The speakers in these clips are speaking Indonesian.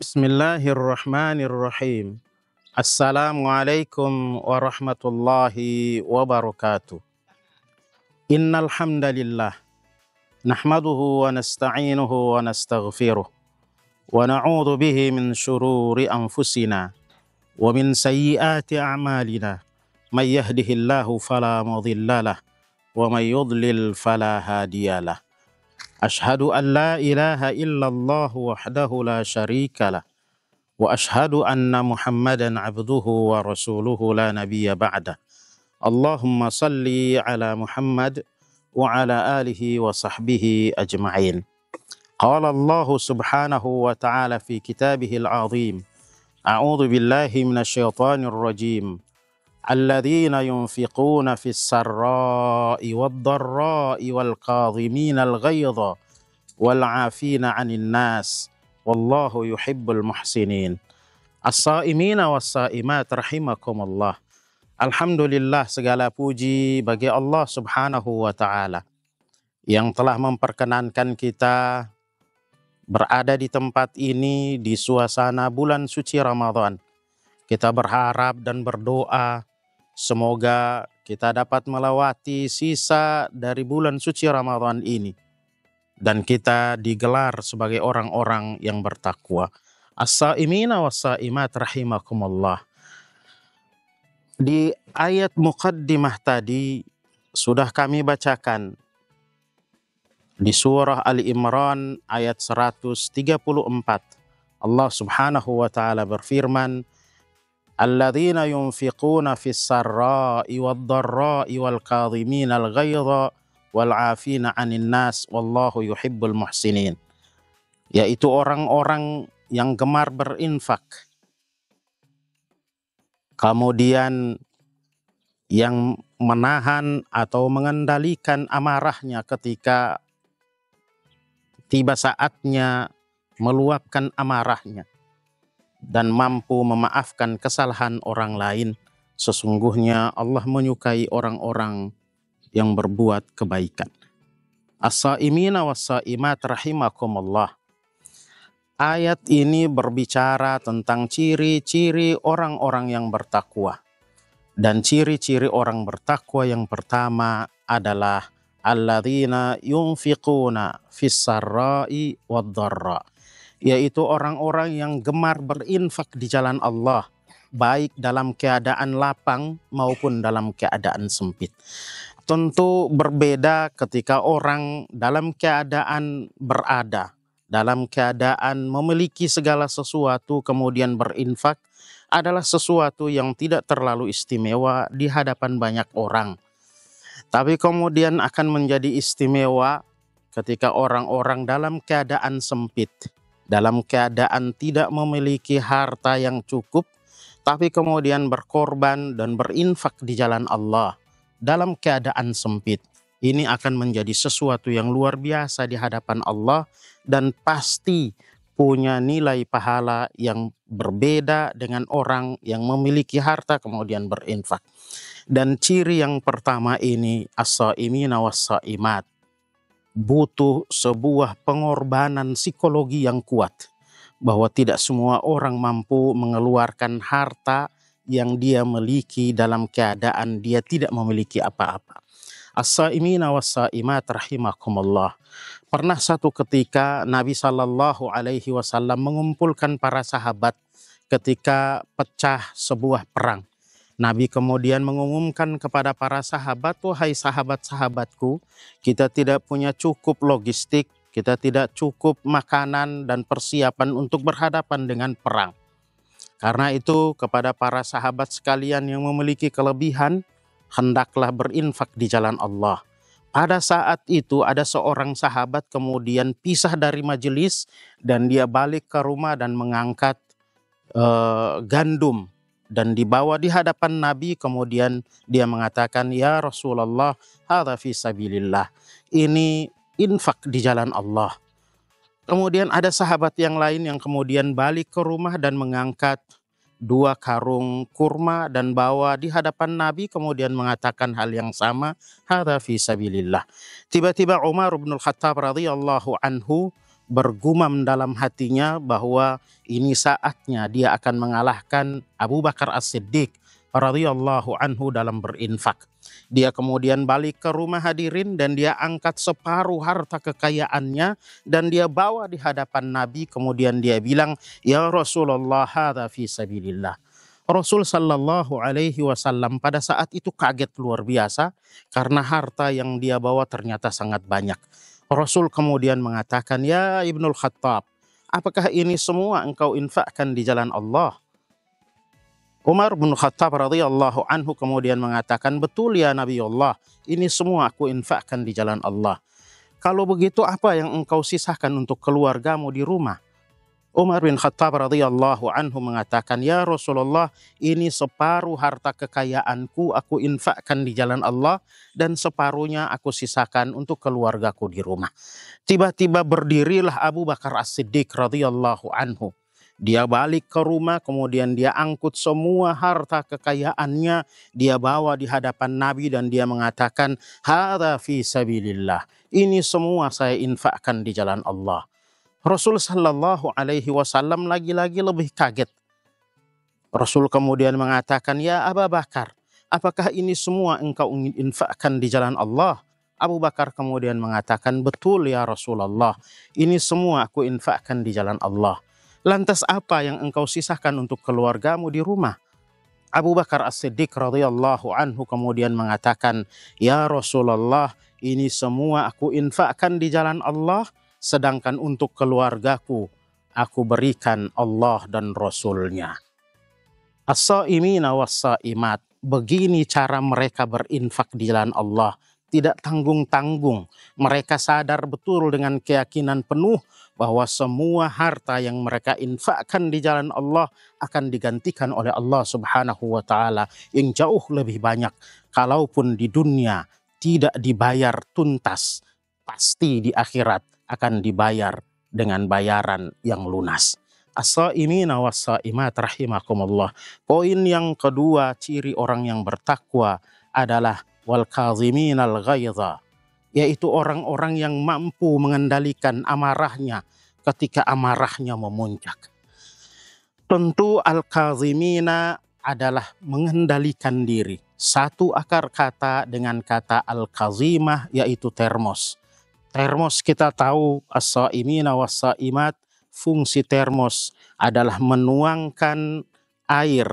Bismillahirrahmanirrahim. Assalamualaikum warahmatullahi wabarakatuh. Innal hamdalillah nahmaduhu wa nasta'inuhu wa nastaghfiruh wa na'udzu bihi min shururi anfusina wa min sayyiati a'malina. May yahdihillahu fala mudhillalah wa may yudlil fala hadiyalah. Ashhadu an la ilaha illallah wahdahu la syarikalah wa ashhadu anna Muhammadan abduhu wa rasuluhu la nabiyya ba'dah. Allahumma salli ala Muhammad wa ala alihi wa sahbihi ajma'in. Qala Allah subhanahu wa ta'ala fi kitabihil azim. A'udzu billahi minasyaitonir rajim. Alladzina yunfiquna fis sarra'i wad dharra'i wal kadhiminal ghaidha wal 'afina 'anil nas. Wallahu yuhibbul muhsinin. As-saimina was-saimat rahimakumullah. Alhamdulillah, segala puji bagi Allah subhanahu wa ta'ala yang telah memperkenankan kita berada di tempat ini di suasana bulan suci Ramadan. Kita berharap dan berdoa semoga kita dapat melewati sisa dari bulan suci Ramadan ini dan kita digelar sebagai orang-orang yang bertakwa. As-saimina was-saimat rahimakumullah. Di ayat muqaddimah tadi sudah kami bacakan di surah Ali Imran ayat 134. Allah subhanahu wa ta'ala berfirman, Alladzina yunfiquna fis sarra'i wad dharra'i wal kadhiminal ghaidha wal 'afina 'anil nas wallahu yuhibbul muhsinin. Yaitu orang-orang yang gemar berinfak, kemudian yang menahan atau mengendalikan amarahnya ketika tiba saatnya meluapkan amarahnya, dan mampu memaafkan kesalahan orang lain. Sesungguhnya Allah menyukai orang-orang yang berbuat kebaikan. As-saimina was-saimat rahimakumullah. Ayat ini berbicara tentang ciri-ciri orang-orang yang bertakwa. Dan ciri-ciri orang bertakwa yang pertama adalah alladzina yunfiquna fis sarra'i wad dharra, yaitu orang-orang yang gemar berinfak di jalan Allah, baik dalam keadaan lapang maupun dalam keadaan sempit. Tentu berbeda ketika orang dalam keadaan berada, dalam keadaan memiliki segala sesuatu kemudian berinfak adalah sesuatu yang tidak terlalu istimewa di hadapan banyak orang. Tapi kemudian akan menjadi istimewa ketika orang-orang dalam keadaan sempit, dalam keadaan tidak memiliki harta yang cukup, tapi kemudian berkorban dan berinfak di jalan Allah dalam keadaan sempit. Ini akan menjadi sesuatu yang luar biasa di hadapan Allah dan pasti punya nilai pahala yang berbeda dengan orang yang memiliki harta kemudian berinfak. Dan ciri yang pertama ini, as-saimina was-saimat, butuh sebuah pengorbanan psikologi yang kuat, bahwa tidak semua orang mampu mengeluarkan harta yang dia miliki dalam keadaan dia tidak memiliki apa-apa. As-saimina was-saimat rahimakumullah. Pernah satu ketika Nabi Shallallahu Alaihi Wasallam mengumpulkan para sahabat ketika pecah sebuah perang. Nabi kemudian mengumumkan kepada para sahabat, wahai sahabat-sahabatku, kita tidak punya cukup logistik, kita tidak cukup makanan dan persiapan untuk berhadapan dengan perang. Karena itu kepada para sahabat sekalian yang memiliki kelebihan, hendaklah berinfak di jalan Allah. Pada saat itu ada seorang sahabat kemudian pisah dari majelis dan dia balik ke rumah dan mengangkat gandum dan dibawa di hadapan Nabi. Kemudian dia mengatakan, ya Rasulullah, hadza fi sabilillah, ini infak di jalan Allah. Kemudian ada sahabat yang lain yang kemudian balik ke rumah dan mengangkat 2 karung kurma dan bawa di hadapan Nabi, kemudian mengatakan hal yang sama, hadza fi sabilillah. Tiba-tiba Umar bin Khattab radhiyallahu anhu bergumam dalam hatinya bahwa ini saatnya dia akan mengalahkan Abu Bakar As-Siddiq radhiyallahu anhu dalam berinfak. Dia kemudian balik ke rumah hadirin dan dia angkat separuh harta kekayaannya dan dia bawa di hadapan Nabi, kemudian dia bilang, "Ya Rasulullah, hadza fi sabilillah." Rasul sallallahu alaihi wasallam pada saat itu kaget luar biasa karena harta yang dia bawa ternyata sangat banyak. Rasul kemudian mengatakan, "Ya Ibnul Khattab, apakah ini semua engkau infakkan di jalan Allah?" Umar bin Khattab radhiyallahu anhu kemudian mengatakan, "Betul ya Nabi Allah, ini semua aku infakkan di jalan Allah. Kalau begitu apa yang engkau sisakan untuk keluargamu di rumah?" Umar bin Khattab radhiyallahu anhu mengatakan, "Ya Rasulullah, ini separuh harta kekayaanku aku infakkan di jalan Allah dan separuhnya aku sisakan untuk keluargaku di rumah." Tiba-tiba berdirilah Abu Bakar As-Siddiq radhiyallahu anhu. Dia balik ke rumah, kemudian dia angkut semua harta kekayaannya, dia bawa di hadapan Nabi dan dia mengatakan, "Hadza fi sabilillah." Ini semua saya infakkan di jalan Allah. Rasul sallallahu alaihi wasallam lagi-lagi lebih kaget. Rasul kemudian mengatakan, "Ya Abu Bakar, apakah ini semua engkau ingin infakkan di jalan Allah?" Abu Bakar kemudian mengatakan, "Betul ya Rasulullah, ini semua aku infakkan di jalan Allah. Lantas apa yang engkau sisakan untuk keluargamu di rumah?" Abu Bakar As-Siddiq radhiyallahu anhu kemudian mengatakan, "Ya Rasulullah, ini semua aku infakkan di jalan Allah, sedangkan untuk keluargaku, aku berikan Allah dan Rasulnya." As-saimina was-saimat, begini cara mereka berinfak di jalan Allah. Tidak tanggung-tanggung. Mereka sadar betul dengan keyakinan penuh bahwa semua harta yang mereka infakkan di jalan Allah akan digantikan oleh Allah Subhanahu wa taala yang jauh lebih banyak. Kalaupun di dunia tidak dibayar tuntas, pasti di akhirat akan dibayar dengan bayaran yang lunas. As-saimina was-saimat rahimakumullah. Poin yang kedua, ciri orang yang bertakwa adalah wal kaziminal ghaidha, yaitu orang-orang yang mampu mengendalikan amarahnya ketika amarahnya memuncak. Tentu al-kazimina adalah mengendalikan diri. Satu akar kata dengan kata al-kazimah yaitu termos. Termos kita tahu, as-saimina was-saimat, fungsi termos adalah menuangkan air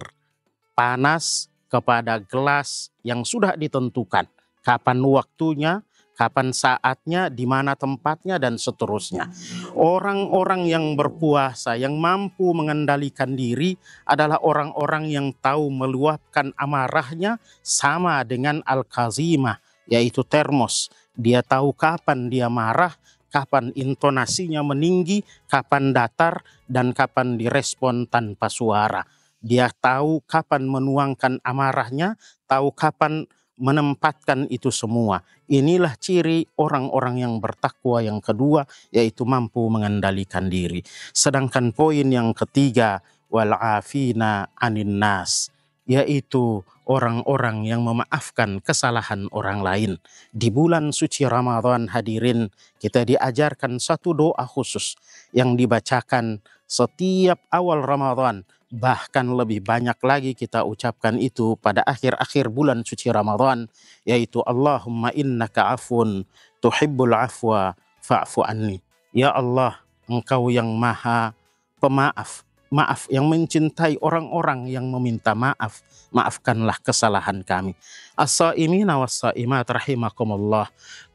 panas kepada gelas yang sudah ditentukan. Kapan waktunya, kapan saatnya, di mana tempatnya, dan seterusnya. Orang-orang yang berpuasa, yang mampu mengendalikan diri adalah orang-orang yang tahu meluapkan amarahnya sama dengan al-kazimah, yaitu termos. Dia tahu kapan dia marah, kapan intonasinya meninggi, kapan datar, dan kapan direspon tanpa suara. Dia tahu kapan menuangkan amarahnya, tahu kapan menempatkan itu semua. Inilah ciri orang-orang yang bertakwa yang kedua, yaitu mampu mengendalikan diri. Sedangkan poin yang ketiga, wal afina anin nas, yaitu orang-orang yang memaafkan kesalahan orang lain. Di bulan suci Ramadan hadirin, kita diajarkan satu doa khusus yang dibacakan setiap awal Ramadan. Bahkan lebih banyak lagi kita ucapkan itu pada akhir-akhir bulan suci Ramadan, yaitu Allahumma innaka afun tuhibbul afwa fa'fu anni. Ya Allah, engkau yang maha pemaaf, maaf, yang mencintai orang-orang yang meminta maaf, maafkanlah kesalahan kami. As-saimina was-saimat rahimakumullah.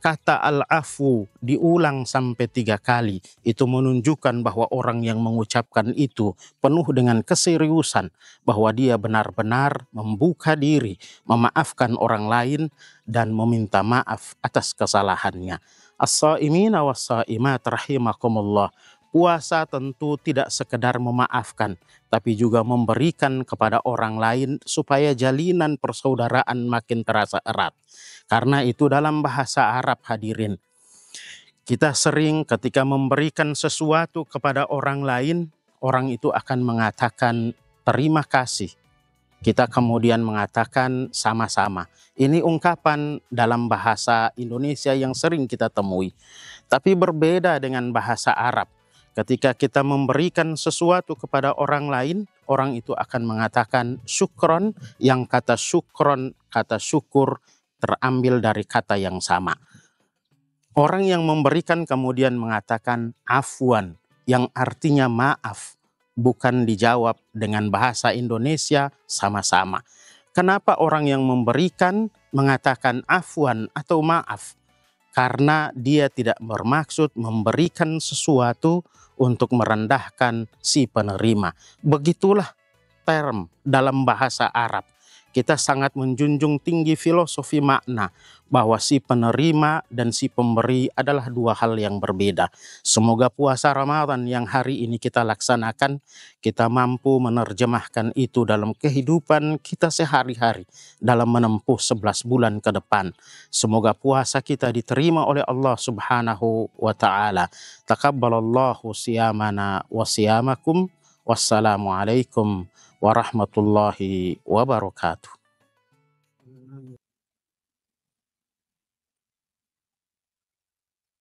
Kata al-afu diulang sampai 3 kali. Itu menunjukkan bahwa orang yang mengucapkan itu penuh dengan keseriusan, bahwa dia benar-benar membuka diri, memaafkan orang lain, dan meminta maaf atas kesalahannya. As-saimina was-saimat rahimakumullah. Puasa tentu tidak sekedar memaafkan, tapi juga memberikan kepada orang lain supaya jalinan persaudaraan makin terasa erat. Karena itu dalam bahasa Arab hadirin, kita sering ketika memberikan sesuatu kepada orang lain, orang itu akan mengatakan terima kasih. Kita kemudian mengatakan sama-sama. Ini ungkapan dalam bahasa Indonesia yang sering kita temui. Tapi berbeda dengan bahasa Arab. Ketika kita memberikan sesuatu kepada orang lain, orang itu akan mengatakan syukron, yang kata syukron, kata syukur terambil dari kata yang sama. Orang yang memberikan kemudian mengatakan afwan, yang artinya maaf, bukan dijawab dengan bahasa Indonesia sama-sama. Kenapa orang yang memberikan mengatakan afwan atau maaf? Karena dia tidak bermaksud memberikan sesuatu untuk merendahkan si penerima. Begitulah term dalam bahasa Arab. Kita sangat menjunjung tinggi filosofi makna bahwa si penerima dan si pemberi adalah dua hal yang berbeda. Semoga puasa Ramadan yang hari ini kita laksanakan, kita mampu menerjemahkan itu dalam kehidupan kita sehari-hari dalam menempuh 11 bulan ke depan. Semoga puasa kita diterima oleh Allah Subhanahu wa Ta'ala. Taqabbalallahu siyamana wa siyamakum. Wassalamualaikum warahmatullahi wabarakatuh.